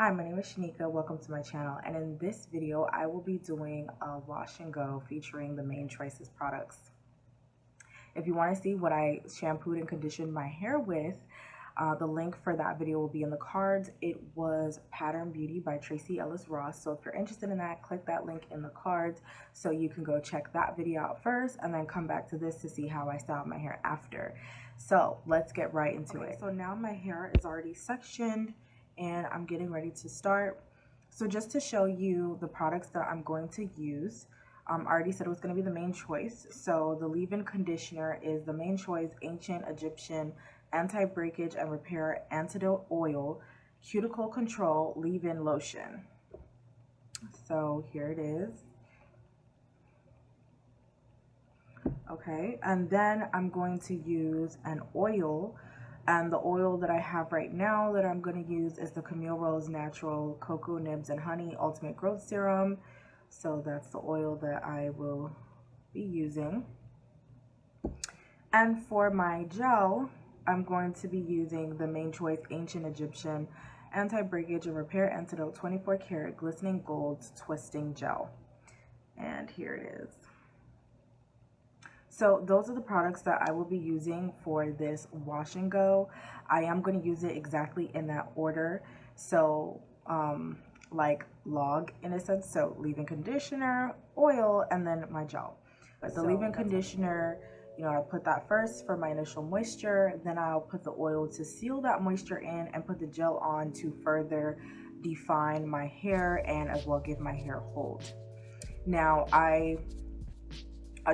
Hi, my name is Shanika. Welcome to my channel, and in this video I will be doing a wash and go featuring the Main Choices products. If you want to see what I shampooed and conditioned my hair with, the link for that video will be in the cards. It was Pattern Beauty by Tracy Ellis Ross, so if you're interested in that, click that link in the cards so you can go check that video out first and then come back to this to see how I styled my hair after. So let's get right into it. So now my hair is already sectioned and I'm getting ready to start. So just to show you the products that I'm going to use, I already said it was going to be the Main Choice. So the leave-in conditioner is the Main Choice Ancient Egyptian Anti-Breakage and Repair Antidote Oil Cuticle Control Leave-in Lotion. So here it is. Okay, and then I'm going to use an oil. And the oil that I have right now that I'm going to use is the Camille Rose Natural Cocoa Nibs and Honey Ultimate Growth Serum. So that's the oil that I will be using. And for my gel, I'm going to be using the Main Choice Ancient Egyptian Anti-Breakage and Repair Antidote 24 Karat Glistening Gold Twisting Gel. And here it is. So those are the products that I will be using for this wash and go. I am going to use it exactly in that order. So like log in a sense. So leave-in conditioner, oil, and then my gel. But the leave-in conditioner, you know, I put that first for my initial moisture. Then I'll put the oil to seal that moisture in and put the gel on to further define my hair and as well give my hair hold. Now I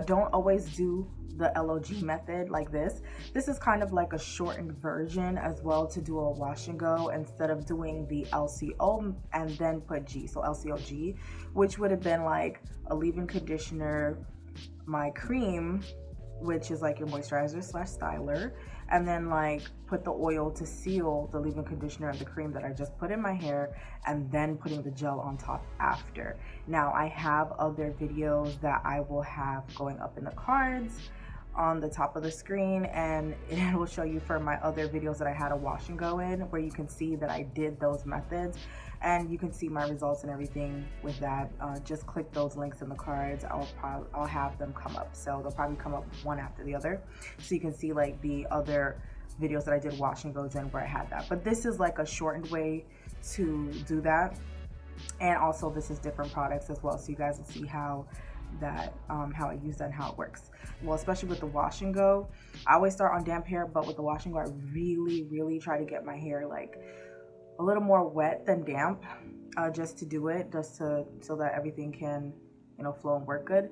don't always do the LOG method like this. This is kind of like a shortened version as well to do a wash and go instead of doing the LCO and then put G. So LCOG, which would have been like a leave-in conditioner, my cream, which is like your moisturizer slash styler, and then like put the oil to seal the leave-in conditioner and the cream that I just put in my hair, and then putting the gel on top after. Now I have other videos that I will have going up in the cards on the top of the screen, and it will show you for my other videos that I had a wash and go in where you can see that I did those methods and you can see my results and everything with that. Just click those links in the cards. I'll have them come up, so they'll probably come up one after the other so you can see like the other videos that I did wash and goes in where I had that. But this is like a shortened way to do that, and also this is different products as well, so you guys will see how that how I use that and how it works. Well, especially with the wash and go, I always start on damp hair, but with the wash and go I really try to get my hair like a little more wet than damp, just to do it, so that everything can, you know, flow and work good.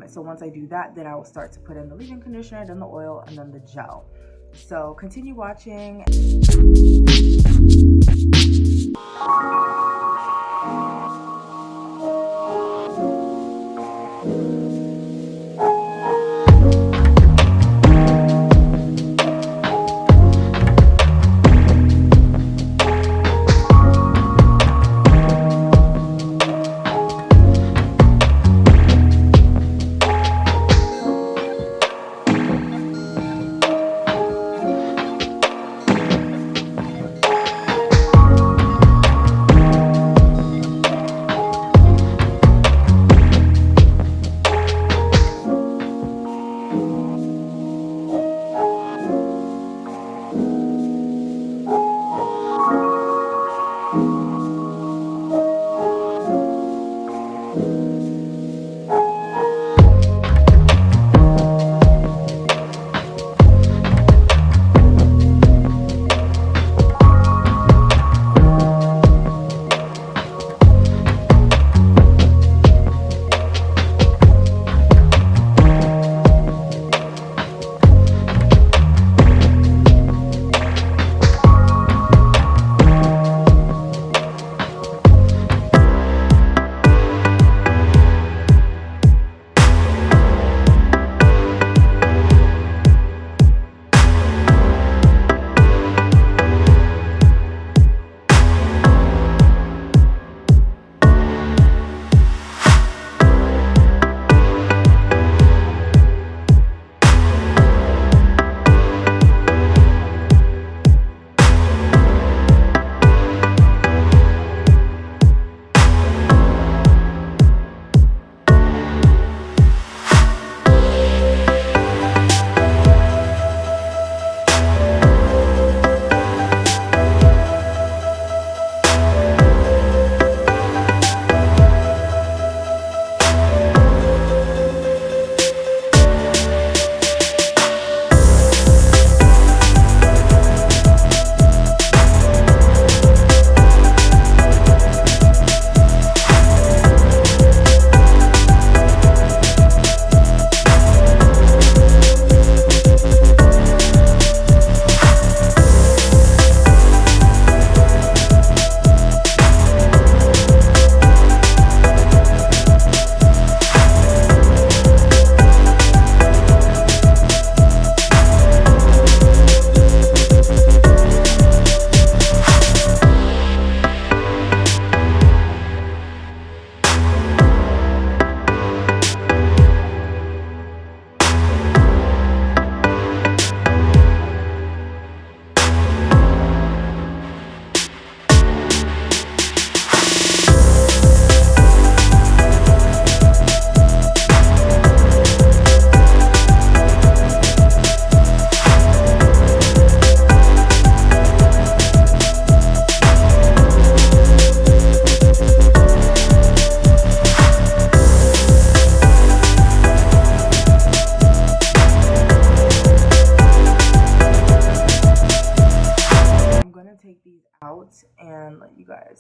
So once I do that, then I will start to put in the leave-in conditioner, then the oil, and then the gel. So continue watching.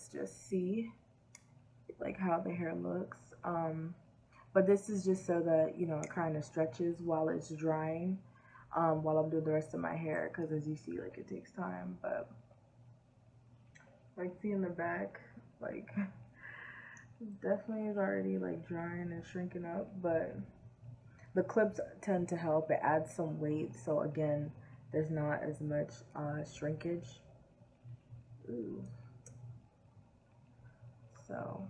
guys just see like how the hair looks. But this is just so that, you know, it kind of stretches while it's drying, while I'm doing the rest of my hair, because as you see, like, it takes time. But like, see in the back, like, definitely is already like drying and shrinking up, but the clips tend to help. It adds some weight, so again, there's not as much shrinkage. Ooh. So,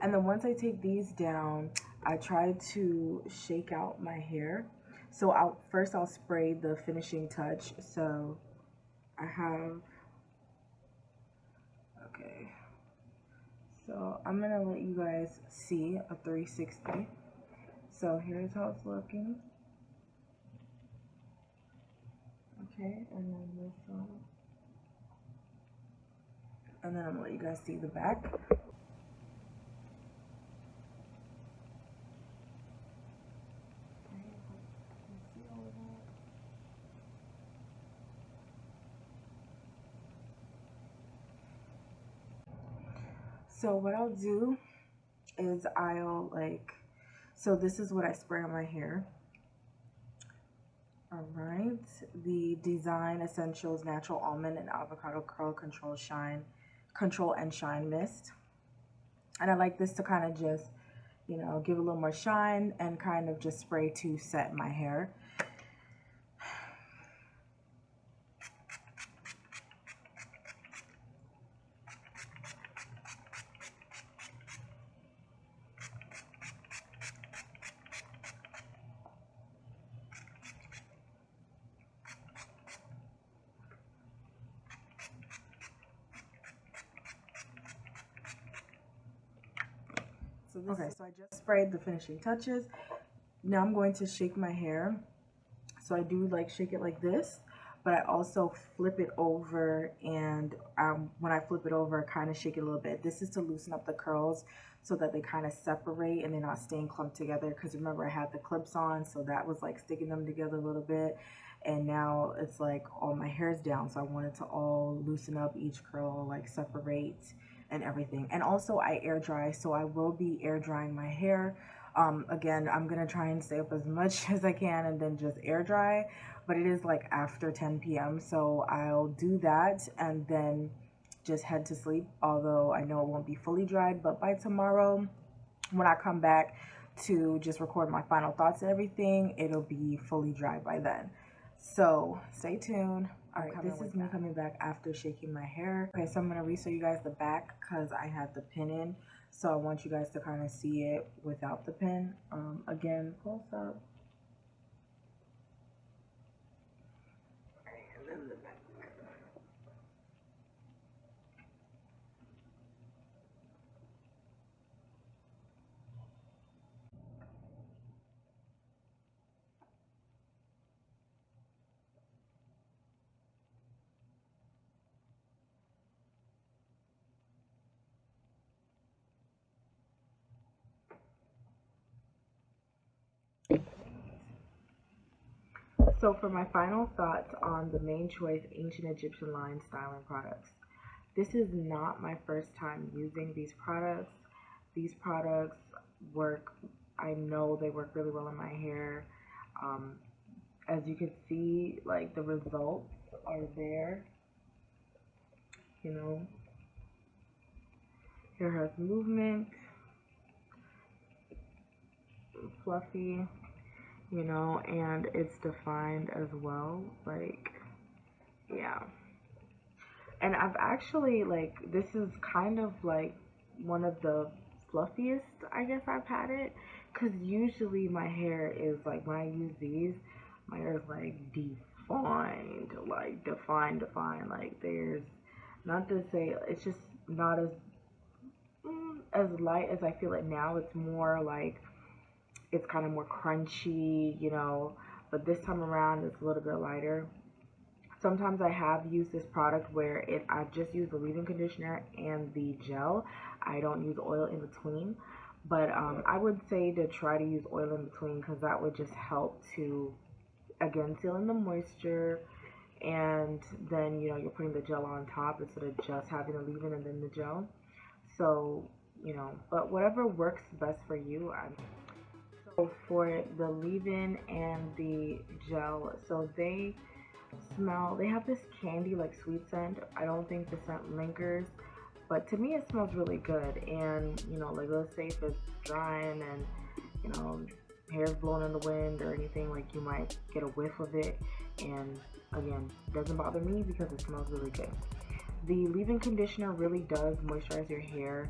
and then once I take these down, I try to shake out my hair. So I'll spray the finishing touch. So I have, okay. So I'm gonna let you guys see a 360. So here's how it's looking. Okay, and then this one. And then I'm gonna let you guys see the back. So what I'll do is I'll so this is what I spray on my hair. All right, the Design Essentials Natural Almond and Avocado Curl Control and Shine Mist. And I like this to kind of just, you know, give a little more shine and kind of just spray to set my hair. Okay, so I just sprayed the finishing touches. Now I'm going to shake my hair. So I do like shake it like this, but I also flip it over, and when I flip it over, I kind of shake it a little bit. This is to loosen up the curls so that they kind of separate and they're not staying clumped together, because remember I had the clips on, so that was like sticking them together a little bit, and now it's like all my hair's down, so I want it to all loosen up, each curl like separate and everything. And also I air dry, so I will be air drying my hair. Again, I'm gonna try and stay up as much as I can and then just air dry, but it is like after 10 p.m. so I'll do that and then just head to sleep, although I know it won't be fully dried. But by tomorrow, when I come back to just record my final thoughts and everything, it'll be fully dry by then. So stay tuned. All right, this is me coming back after shaking my hair. Okay, so I'm gonna re-show you guys the back because I had the pin in. So I want you guys to kind of see it without the pin. Again, close up. And then the back. So for my final thoughts on the Main Choice Ancient Egyptian line styling products, this is not my first time using these products. These products work, I know they work really well in my hair. As you can see, like the results are there, you know. Hair has movement, fluffy, you know, and it's defined as well, like, yeah. And I've actually, like, this is kind of like one of the fluffiest, I guess, I've had it, because usually my hair is like, when I use these, my hair is like defined, like defined, like there's, not to say, it's just not as light as I feel it now. It's more like, it's kind of more crunchy, you know, but this time around it's a little bit lighter. Sometimes I have used this product where I've just used the leave-in conditioner and the gel. I don't use oil in between, but I would say to try to use oil in between, because that would just help to, again, seal in the moisture and then you're putting the gel on top instead of just having the leave-in and then the gel. So but whatever works best for you. So for the leave-in and the gel, so they have this candy like sweet scent. I don't think the scent lingers, but to me it smells really good. And like, let's say if it's drying and hair's blowing in the wind or anything, like, you might get a whiff of it, and again, it doesn't bother me because it smells really good. The leave-in conditioner really does moisturize your hair.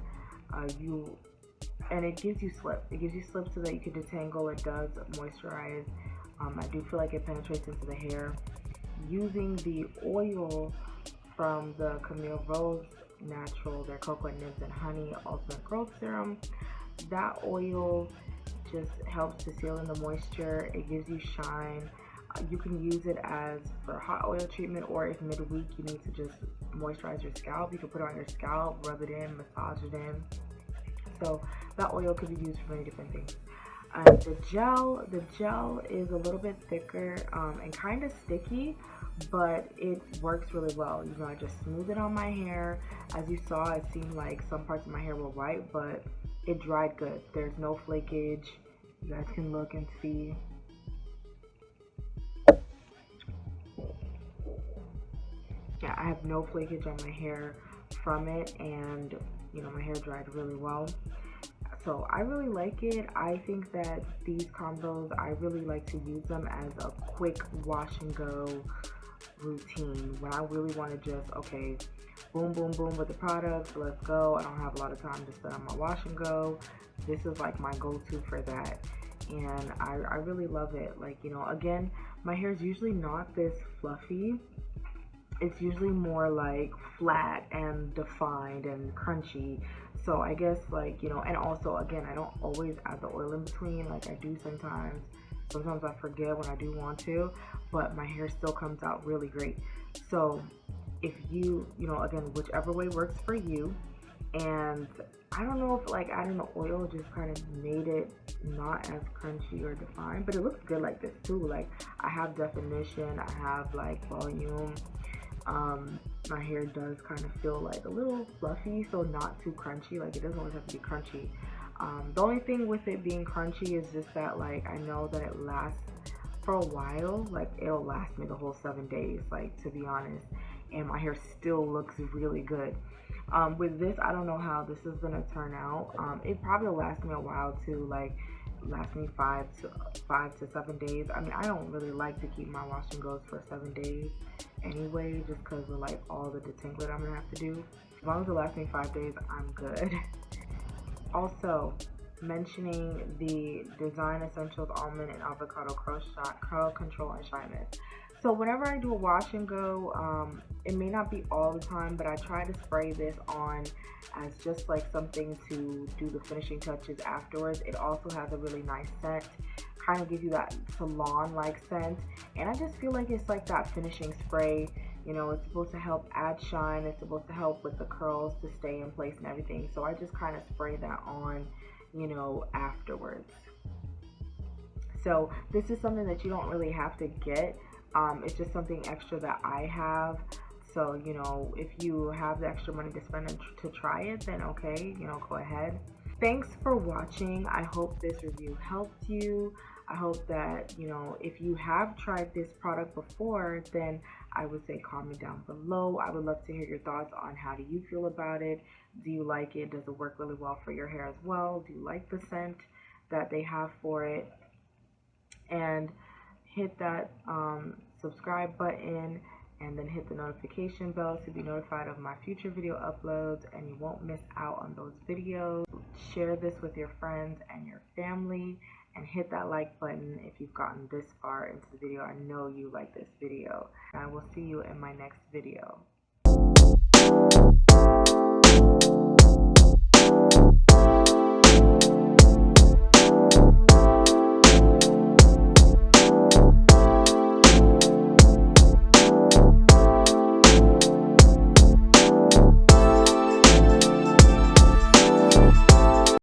And it gives you slip. It gives you slip so that you can detangle. It does moisturize. I do feel like it penetrates into the hair. Using the oil from the Camille Rose Natural, their Coconut Nibs and Honey Ultimate Growth Serum, that oil just helps to seal in the moisture. It gives you shine. You can use it as for hot oil treatment, or if midweek you need to just moisturize your scalp, you can put it on your scalp, rub it in, massage it in. So that oil could be used for many different things. The gel is a little bit thicker and kind of sticky, but it works really well. I just smooth it on my hair. As you saw, it seemed like some parts of my hair were white, but it dried good. There's no flakage. You guys can look and see. Yeah, I have no flakage on my hair from it, and my hair dried really well. So I really like it. I think that these combos, I really like to use them as a quick wash and go routine when I really want to just, okay, boom boom boom with the product, let's go. I don't have a lot of time to spend on my wash and go. This is like my go-to for that, and I really love it. Like, again, my hair is usually not this fluffy. It's usually more like flat and defined and crunchy. So I guess, like, and also, again, I don't always add the oil in between. Like, I do sometimes I forget when I do want to, but my hair still comes out really great. So if you again, whichever way works for you. And I don't know if, like, adding the oil just kind of made it not as crunchy or defined, but it looks good like this too. Like, I have definition, I have like volume. My hair does kind of feel like a little fluffy, so not too crunchy. Like, it doesn't always have to be crunchy. The only thing with it being crunchy is just that, like, I know that it lasts for a while. Like, it'll last me the whole 7 days, like, to be honest, and my hair still looks really good. With this, I don't know how this is gonna turn out. It probably will last me a while too, like last me 5 to 7 days. I mean, I don't really like to keep my wash and goes for 7 days anyway, just because of like all the detangling I'm gonna have to do. As long as it lasts me 5 days, I'm good. Also, mentioning the Design Essentials Almond and Avocado Curl Control and Shyness. So whenever I do a wash and go, it may not be all the time, but I try to spray this on as just like something to do the finishing touches afterwards. It also has a really nice scent, kind of gives you that salon-like scent, and I just feel like it's like that finishing spray. It's supposed to help add shine, it's supposed to help with the curls to stay in place and everything. So I just kind of spray that on, afterwards. So this is something that you don't really have to get. It's just something extra that I have. So, if you have the extra money to spend to try it, then okay, go ahead. Thanks for watching. I hope this review helped you. I hope that, if you have tried this product before, then I would say comment down below. I would love to hear your thoughts on how do you feel about it. Do you like it? Does it work really well for your hair as well? Do you like the scent that they have for it? And hit that subscribe button, and then hit the notification bell to be notified of my future video uploads, and you won't miss out on those videos. Share this with your friends and your family, and hit that like button if you've gotten this far into the video. I know you like this video. I will see you in my next video.